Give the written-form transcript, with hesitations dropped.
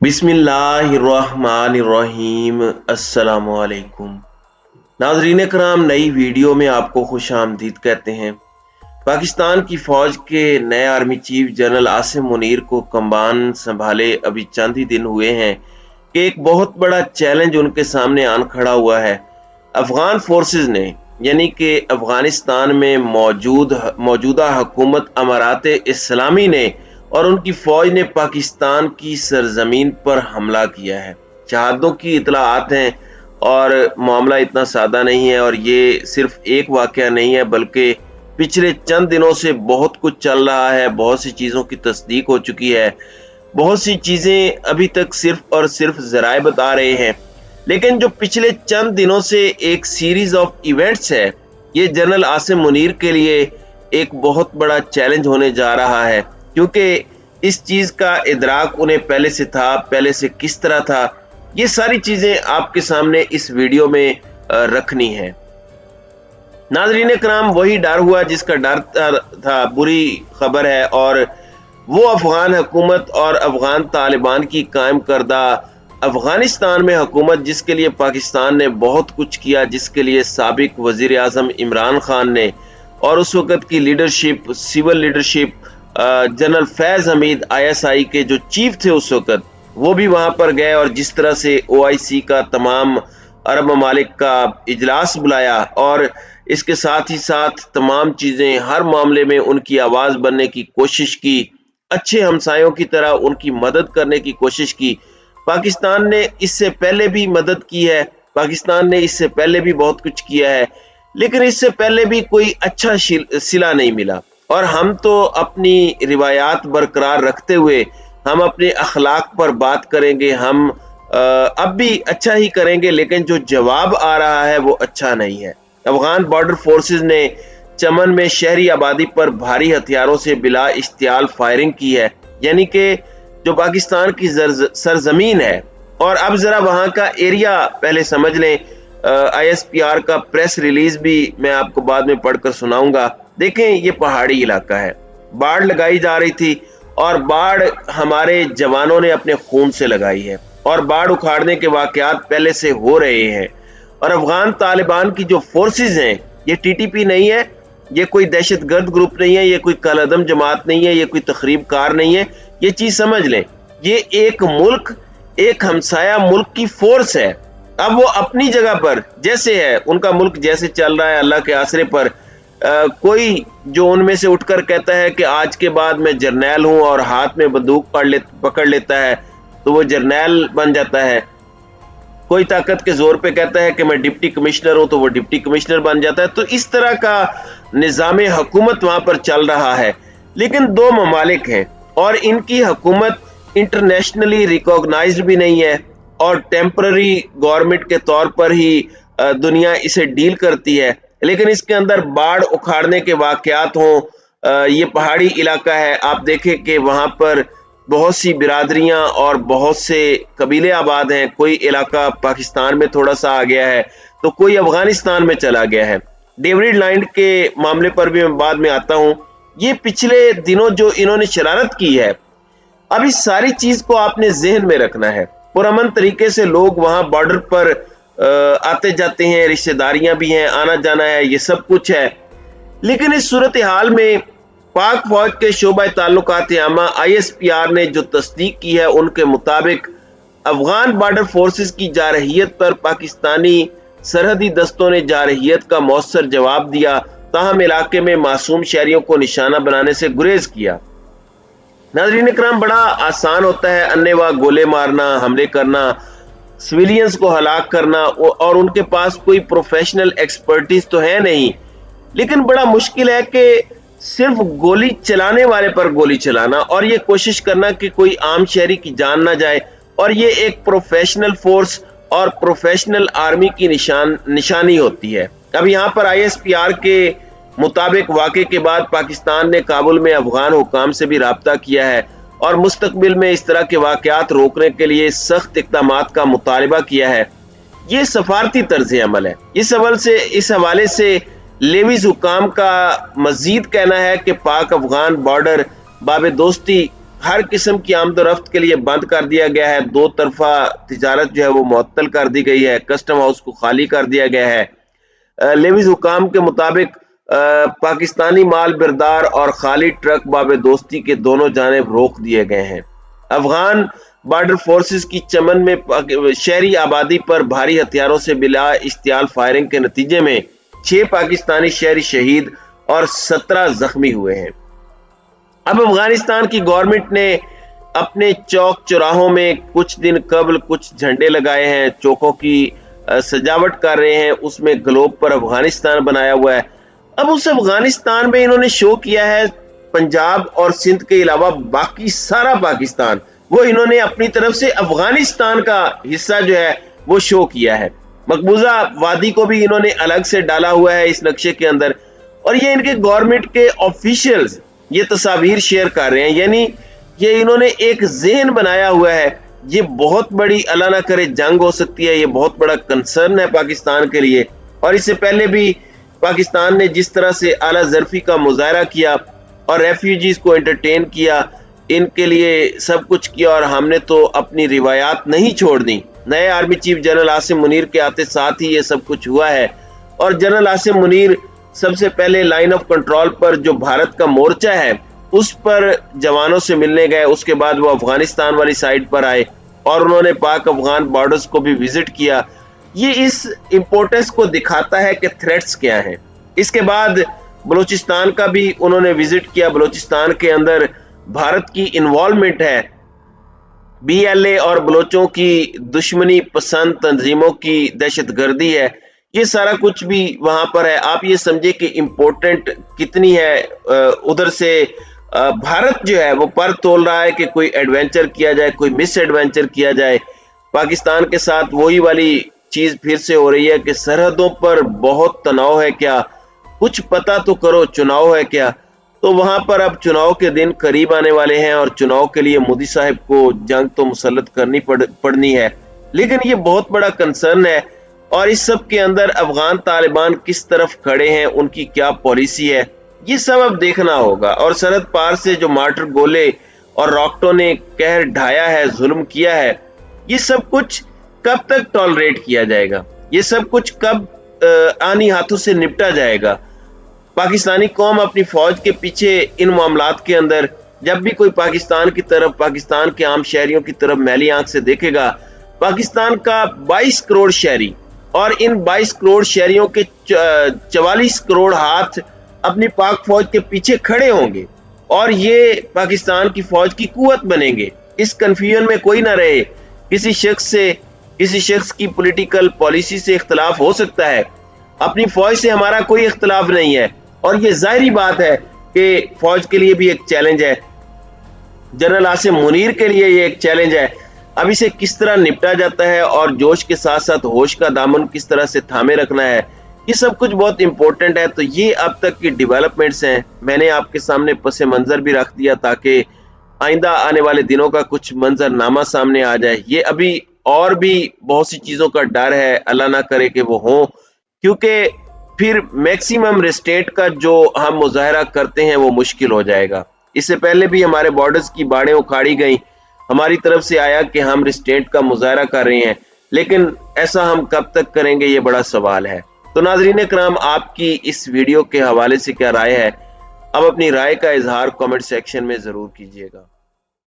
बिस्मिल्लाहिर्रहमानिर्रहीम। अस्सलाम वालेकुम नाज़रीन कराम, नई वीडियो में आपको खुश आमदीद कहते हैं। पाकिस्तान की फौज के नए army chief general Asim Munir को कमान संभाले अभी चंद ही दिन हुए हैं कि एक बहुत बड़ा चैलेंज उनके सामने आन खड़ा हुआ है। अफगान फोर्सेस ने यानी कि अफगानिस्तान में मौजूदा हुकूमत अमारात इस्लामी ने और उनकी फौज ने पाकिस्तान की सरजमीन पर हमला किया है। शहादतों की इतलाआत हैं और मामला इतना सादा नहीं है, और ये सिर्फ एक वाकया नहीं है बल्कि पिछले चंद दिनों से बहुत कुछ चल रहा है। बहुत सी चीज़ों की तस्दीक हो चुकी है, बहुत सी चीज़ें अभी तक सिर्फ और सिर्फ ज़राए बता रहे हैं, लेकिन जो पिछले चंद दिनों से एक सीरीज ऑफ इवेंट्स है, ये जनरल आसिम मुनीर के लिए एक बहुत बड़ा चैलेंज होने जा रहा है, क्योंकि इस चीज़ का इदराक उन्हें पहले से था, पहले से किस तरह था, ये सारी चीज़ें आपके सामने इस वीडियो में रखनी है। नाज़रीन कराम, वही डर हुआ जिसका डर था बुरी खबर है, और वो अफगान हुकूमत और अफगान तालिबान की कायम करदा अफगानिस्तान में हुकूमत, जिसके लिए पाकिस्तान ने बहुत कुछ किया, जिसके लिए साबिक वजीर आज़म इमरान खान ने और उस वक़्त की लीडरशिप, सिविल लीडरशिप, जनरल फैज़ हमीद ISI के जो चीफ थे उस वक़्त, वो भी वहाँ पर गए और जिस तरह से OIC का तमाम अरब ममालिक का इजलास बुलाया और इसके साथ ही साथ तमाम चीज़ें हर मामले में उनकी आवाज़ बनने की कोशिश की, अच्छे हमसायों की तरह उनकी मदद करने की कोशिश की। पाकिस्तान ने इससे पहले भी मदद की है, पाकिस्तान ने इससे पहले भी बहुत कुछ किया है, लेकिन इससे पहले भी कोई अच्छा सिला नहीं मिला। और हम तो अपनी रिवायात बरकरार रखते हुए हम अपने अखलाक पर बात करेंगे, हम अब भी अच्छा ही करेंगे, लेकिन जो जवाब आ रहा है वो अच्छा नहीं है। अफगान बॉर्डर फोर्सेस ने चमन में शहरी आबादी पर भारी हथियारों से बिला इश्तियाल फायरिंग की है, यानी कि जो पाकिस्तान की सरजमीन है। और अब जरा वहां का एरिया पहले समझ लें। ISPR का प्रेस रिलीज भी मैं आपको बाद में पढ़कर सुनाऊंगा। देखें, ये पहाड़ी इलाका है, बाढ़ लगाई जा रही थी और बाढ़ हमारे जवानों ने अपने खून से लगाई है, और बाढ़ उखाड़ने के वाकयात पहले से हो रहे हैं। और अफगान तालिबान की जो फोर्सेस हैं, ये TTP नहीं है, ये कोई दहशतगर्द ग्रुप नहीं है, ये कोई कलअदम जमात नहीं है, ये कोई तखरीब कार नहीं है। ये चीज समझ लें, ये एक मुल्क, एक हमसाया मुल्क की फोर्स है। अब वो अपनी जगह पर जैसे है, उनका मुल्क जैसे चल रहा है अल्लाह के आसरे पर, कोई जो उनमें से उठकर कहता है कि आज के बाद मैं जर्नैल हूं और हाथ में बंदूक पकड़ लेता है तो वो जर्नैल बन जाता है। कोई ताकत के जोर पे कहता है कि मैं डिप्टी कमिश्नर हूं तो वो डिप्टी कमिश्नर बन जाता है। तो इस तरह का निज़ाम हुकूमत वहां पर चल रहा है। लेकिन दो ममालिक हैं और इनकी हुकूमत इंटरनेशनली रिकॉग्नाइज्ड भी नहीं है, और टेम्पररी गवर्नमेंट के तौर पर ही दुनिया इसे डील करती है। लेकिन इसके अंदर बाढ़ उखाड़ने के वाकयात हों, ये पहाड़ी इलाका है, आप देखें कि वहां पर बहुत सी बिरादरियां और बहुत से कबीले आबाद हैं। कोई इलाका पाकिस्तान में थोड़ा सा आ गया है तो कोई अफगानिस्तान में चला गया है। डेविड लैंड के मामले पर भी मैं बाद में आता हूं। ये पिछले दिनों जो इन्होंने शरारत की है, अब इस सारी चीज को आपने जहन में रखना है। पुरअमन तरीके से लोग वहां बॉर्डर पर आते जाते हैं, रिश्तेदारियां भी हैं, आना जाना है, ये सब कुछ है। लेकिन इस सूरत हाल में पाक फौज के शोबा ताल्लुकात आमा ISPR ने जो तस्दीक की है, उनके मुताबिक अफगान बॉर्डर फोर्सेस की जारहियत पर पाकिस्तानी सरहदी दस्तों ने जारहियत का मौसर जवाब दिया, ताहम इलाके में मासूम शहरियों को निशाना बनाने से गुरेज किया। नाज़रीन कराम, बड़ा आसान होता है अन्नेवाह गोले मारना, हमले करना, सिविलियंस को हलाक करना, और उनके पास कोई प्रोफेशनल एक्सपर्टीज तो है नहीं। लेकिन बड़ा मुश्किल है कि सिर्फ गोली चलाने वाले पर गोली चलाना और ये कोशिश करना कि कोई आम शहरी की जान ना जाए। और ये एक प्रोफेशनल फोर्स और प्रोफेशनल आर्मी की निशानी होती है। अब यहाँ पर ISPR के मुताबिक वाक़े के बाद पाकिस्तान ने काबुल में अफगान हुकाम से भी राब्ता किया है और मुस्तकबिल में इस तरह के वाक़यात रोकने के लिए सख्त इक़दामात का मुतालबा किया है। ये सफारती तर्ज अमल है। इस हवाले से लेविस हुकाम का मजीद कहना है कि पाक अफगान बॉर्डर बाब दोस्ती हर किस्म की आमदोरफ्त के लिए बंद कर दिया गया है। दो तरफा तिजारत जो है वो मुअत्तल कर दी गई है। कस्टम हाउस को खाली कर दिया गया है। लेविस हुकाम के मुताबिक पाकिस्तानी माल बरदार और खाली ट्रक बाबे दोस्ती के दोनों जानिब रोक दिए गए हैं। अफगान बॉर्डर फोर्सेस की चमन में शहरी आबादी पर भारी हथियारों से बिला इश्तियाल फायरिंग के नतीजे में 6 पाकिस्तानी शहरी शहीद और 17 जख्मी हुए हैं। अब अफगानिस्तान की गवर्नमेंट ने अपने चौक चौराहों में कुछ दिन कबल कुछ झंडे लगाए हैं, चौकों की सजावट कर रहे हैं, उसमें ग्लोब पर अफगानिस्तान बनाया हुआ है। अब उस अफगानिस्तान में इन्होंने शो किया है पंजाब और सिंध के अलावा बाकी सारा पाकिस्तान, वो इन्होंने अपनी तरफ से अफगानिस्तान का हिस्सा जो है वो शो किया है। मकबूजा वादी को भी इन्होंने अलग से डाला हुआ है इस नक्शे के अंदर, और ये इनके गवर्नमेंट के ऑफिशियल्स ये तस्वीर शेयर कर रहे हैं, यानी ये इन्होंने एक ज़हन बनाया हुआ है। ये बहुत बड़ी अल्लाह ना करे जंग हो सकती है, ये बहुत बड़ा कंसर्न है पाकिस्तान के लिए। और इससे पहले भी पाकिस्तान ने जिस तरह से आला ज़रफ़ी का मुजाहरा किया और रेफ्यूजीज को एंटरटेन किया, इनके लिए सब कुछ किया, और हमने तो अपनी रिवायात नहीं छोड़नी। नए army chief general Asim Munir के आते साथ ही ये सब कुछ हुआ है। और जनरल आसिम मुनीर सबसे पहले लाइन ऑफ कंट्रोल पर जो भारत का मोर्चा है उस पर जवानों से मिलने गए, उसके बाद वो अफगानिस्तान वाली साइड पर आए और उन्होंने पाक अफगान बॉर्डर्स को भी विजिट किया। ये इस इंपोर्टेंस को दिखाता है कि थ्रेट्स क्या हैं। इसके बाद बलूचिस्तान का भी उन्होंने विजिट किया। बलूचिस्तान के अंदर भारत की इन्वॉल्वमेंट है, BLA और बलोचों की दुश्मनी पसंद तंजीमों की दहशतगर्दी है, ये सारा कुछ भी वहां पर है। आप ये समझे कि इम्पोर्टेंट कितनी है। उधर से भारत जो है वो पर तोल रहा है कि कोई एडवेंचर किया जाए, कोई मिस एडवेंचर किया जाए। पाकिस्तान के साथ वही वाली चीज फिर से हो रही है कि सरहदों पर बहुत तनाव है क्या, कुछ पता तो करो, चुनाव है क्या। तो वहां पर अब चुनाव के दिन करीब आने वाले हैं और चुनाव के लिए मोदी साहब को जंग तो मुसल्लत करनी पड़नी है, लेकिन ये बहुत बड़ा कंसर्न है। और इस सब के अंदर अफगान तालिबान किस तरफ खड़े हैं, उनकी क्या पॉलिसी है, ये सब अब देखना होगा। और सरहद पार से जो मार्टर गोले और रॉकेटों ने कहर ढाया है, जुल्म किया है, ये सब कुछ कब तक टॉलरेट किया जाएगा, ये सब कुछ कब आनी हाथों से निपटा जाएगा। पाकिस्तानी कौम अपनी फौज के पीछे इन मामलात के अंदर जब भी कोई पाकिस्तान की तरफ, पाकिस्तान के आम शहरियों की तरफ मैली आंख से देखेगा, पाकिस्तान का 22 करोड़ शहरी और इन 22 करोड़ शहरियों के 44 करोड़ हाथ अपनी पाक फौज के पीछे खड़े होंगे और ये पाकिस्तान की फौज की कुव्वत बनेंगे। इस कंफ्यूजन में कोई ना रहे। किसी शख्स की पॉलिटिकल पॉलिसी से इख्तलाफ हो सकता है, अपनी फौज से हमारा कोई इख्तलाफ नहीं है, और ये जाहिर बात है कि फौज के लिए भी एक चैलेंज है, जनरल आसिम मुनीर के लिए ये एक चैलेंज है। अब इसे किस तरह निपटा जाता है और जोश के साथ साथ होश का दामन किस तरह से थामे रखना है, ये सब कुछ बहुत इंपॉर्टेंट है। तो ये अब तक की डेवलपमेंट्स हैं, मैंने आपके सामने पसे मंजर भी रख दिया ताकि आइंदा आने वाले दिनों का कुछ मंजरनामा सामने आ जाए। ये अभी और भी बहुत सी चीजों का डर है, अल्लाह ना करे कि वो हो, क्योंकि फिर मैक्सिमम रिस्टेट का जो हम मुजाहरा करते हैं वो मुश्किल हो जाएगा। इससे पहले भी हमारे बॉर्डर्स की बाड़ें उखाड़ी गई, हमारी तरफ से आया कि हम रिस्टेट का मुजाहरा कर रहे हैं, लेकिन ऐसा हम कब तक करेंगे, ये बड़ा सवाल है। तो नाज़रीन कराम, आपकी इस वीडियो के हवाले से क्या राय है? अब अपनी राय का इजहार कमेंट सेक्शन में जरूर कीजिएगा।